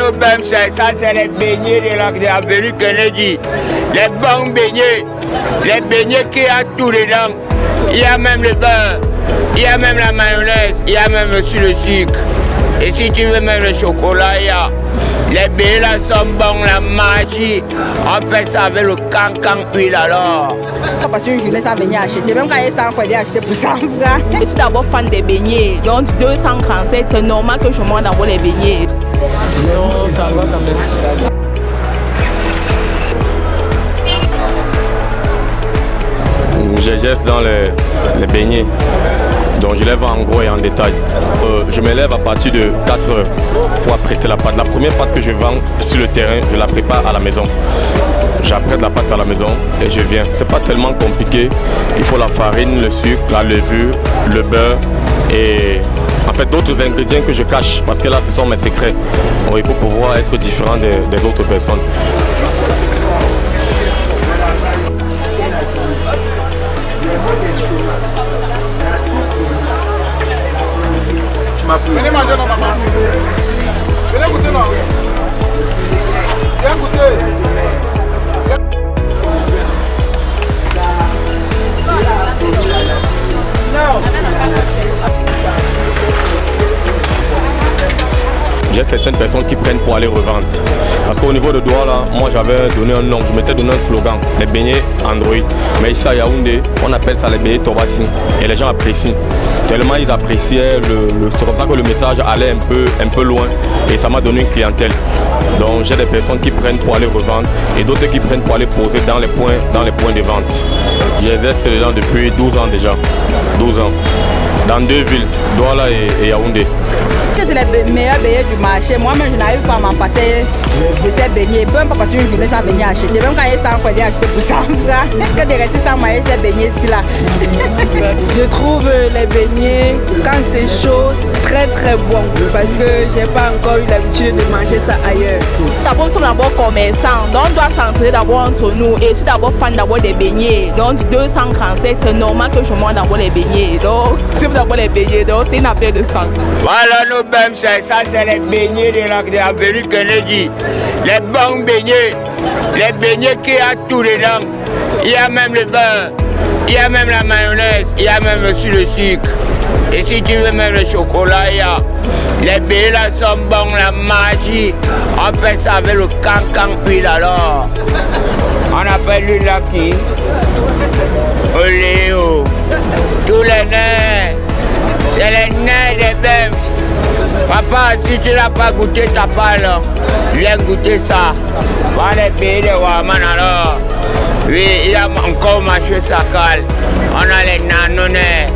nos BEM, ça c'est les beignets de l'avenue Kennedy. Les bons beignets. Les beignets qui a tout dedans. Il y a même le beurre, il y a même la mayonnaise, il y a même aussi le sucre. Et si tu veux même le chocolat, il y a. Les beignets là sont bons, la magie. On fait ça avec le cancan huile alors. Parce que je voulais ça venir acheter, même quand il y a 100 francs, il acheter pour 100 francs. Je suis d'abord fan des beignets, donc 237, c'est normal que je mange d'abord les beignets. Non, ça va quand même. Je geste dans les beignets, donc je lève en gros et en détail. Je me lève à partir de 4 heures pour apprêter la pâte. La première pâte que je vends sur le terrain, je la prépare à la maison. J'apprête la pâte à la maison et je viens. C'est pas tellement compliqué. Il faut la farine, le sucre, la levure, le beurre et en fait d'autres ingrédients que je cache parce que là ce sont mes secrets. Il faut pouvoir être différent des autres personnes. Venez manger non maman. Venez goûter non. Viens goûter. J'ai certaines personnes qui prennent pour aller revendre. Parce qu'au niveau de Douala, moi j'avais donné un nom, je m'étais donné un slogan, les beignets Android. Mais ici à Yaoundé, on appelle ça les beignets Tobati. Et les gens apprécient. Tellement ils appréciaient, c'est comme ça que le message allait un peu loin. Et ça m'a donné une clientèle. Donc j'ai des personnes qui prennent pour aller revendre et d'autres qui prennent pour aller poser dans les points de vente. J'exerce les gens depuis 12 ans déjà. 12 ans. Dans 2 villes, Douala et Yaoundé. C'est les meilleurs beignets du marché. Moi-même, je n'arrive pas à m'en passer de ces beignets. Peu importe parce que je voulais ça venir acheter. Même quand il y a 100 francs, il acheter pour 100 francs. Que de rester sans manger ces beignets ici là. Je trouve les beignets, quand c'est chaud, très très bon. Parce que j'ai pas encore eu l'habitude de manger ça ailleurs. D'abord, nous sommes d'abord commerçants. Donc, on doit s'entraider d'abord entre nous. Et je suis d'abord fan d'abord des beignets. Donc, 237, c'est normal que je mange d'abord les beignets. Donc, j'aime d'abord les beignets. Donc, c'est une affaire de sang. Voilà nos BEM, ça c'est les beignets de l'avenue Kennedy. Les bons beignets. Les beignets qui a tout dedans. Il y a même le beurre, il y a même la mayonnaise, il y a même aussi le sucre. Et si tu veux même le chocolat, il y a. Les beignets là sont bons, la magie. On fait ça avec le cancan huile alors. On appelle lui là qui? Oléo. Tous les nerfs. C'est les nerfs des BEM. Papa, si tu n'as pas goûté ta palle, viens goûter ça. Va les beignets de Waman alors. Oui, il y a encore marché Sakal. On a les nanonais.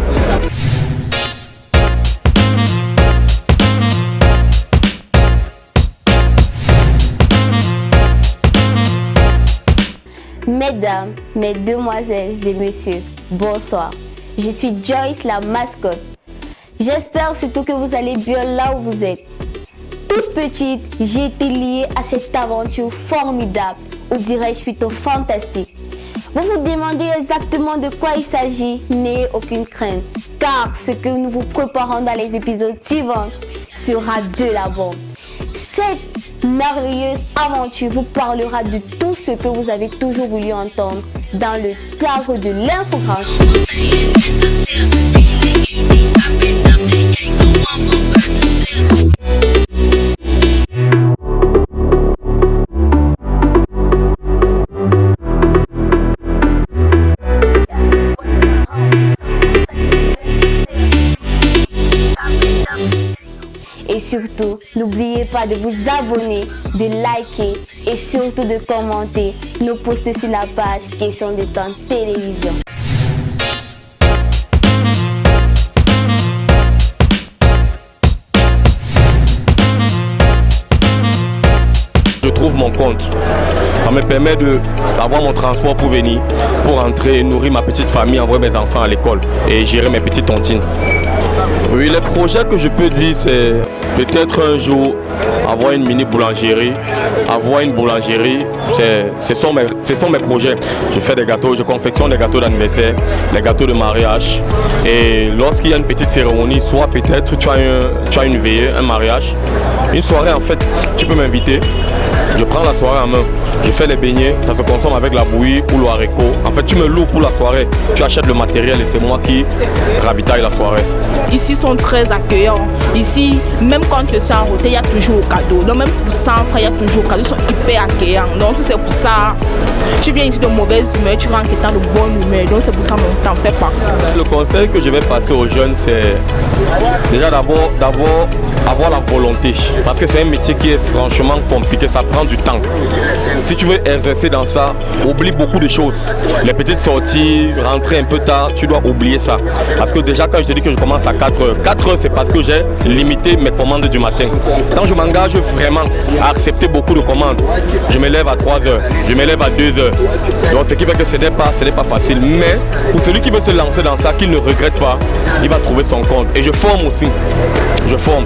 Mesdames, mesdemoiselles et messieurs, bonsoir. Je suis Joyce, la mascotte. J'espère surtout que vous allez bien là où vous êtes. Toute petite, j'ai été liée à cette aventure formidable, ou dirais-je plutôt fantastique. Vous vous demandez exactement de quoi il s'agit, n'ayez aucune crainte, car ce que nous vous préparons dans les épisodes suivants sera de la bombe. Cette merveilleuse aventure vous parlera de tout ce que vous avez toujours voulu entendre dans le cadre de l'infographie. Et surtout, n'oubliez pas de vous abonner, de liker et surtout de commenter nos posts sur la page Question de temps télévision. Je trouve mon compte. Ça me permet d'avoir mon transport pour venir, pour rentrer, nourrir ma petite famille, envoyer mes enfants à l'école et gérer mes petites tontines. Oui, les projets que je peux dire, c'est peut-être un jour avoir une mini boulangerie, avoir une boulangerie, ce sont mes projets. Je fais des gâteaux, je confectionne des gâteaux d'anniversaire, les gâteaux de mariage. Et lorsqu'il y a une petite cérémonie, soit peut-être tu as une veillée, un mariage, une soirée en fait, tu peux m'inviter. Je prends la soirée en main, je fais les beignets, ça se consomme avec la bouillie ou le haricot. En fait, tu me loues pour la soirée, tu achètes le matériel et c'est moi qui ravitaille la soirée. Ici, ils sont très accueillants. Ici, même quand tu es en route, il y a toujours au cadeau. Donc, même si pour ça, il y a toujours au cadeau, ils sont hyper accueillants. Donc, si c'est pour ça, tu viens ici de mauvaise humeur, tu rentres étant de bonne humeur. Donc, c'est pour ça, on t'en fait pas. Le conseil que je vais passer aux jeunes, c'est déjà d'abord avoir la volonté. Parce que c'est un métier qui est franchement compliqué, ça prend du temps. Si tu veux exercer dans ça, oublie beaucoup de choses. Les petites sorties, rentrer un peu tard, tu dois oublier ça. Parce que déjà quand je te dis que je commence à 4h, 4h c'est parce que j'ai limité mes commandes du matin. Quand je m'engage vraiment à accepter beaucoup de commandes, je me lève à 3h, je me lève à 2h. Donc ce qui fait que ce n'est pas facile. Mais pour celui qui veut se lancer dans ça, qu'il ne regrette pas, il va trouver son compte. Et je forme aussi. Je forme.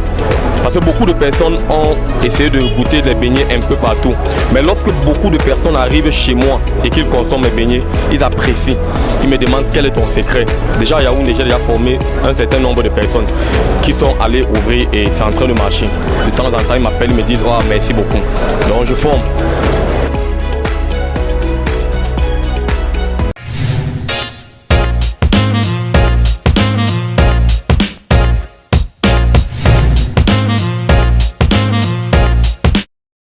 Parce que beaucoup de personnes ont essayé de goûter les beignets un peu partout. Mais lorsque beaucoup de personnes arrivent chez moi et qu'ils consomment mes beignets, ils apprécient. Ils me demandent quel est ton secret. Déjà à Yaoundé, j'ai déjà formé un certain nombre de personnes qui sont allées ouvrir et c'est en train de marcher. De temps en temps, ils m'appellent, ils me disent « Oh, merci beaucoup ». Donc je forme.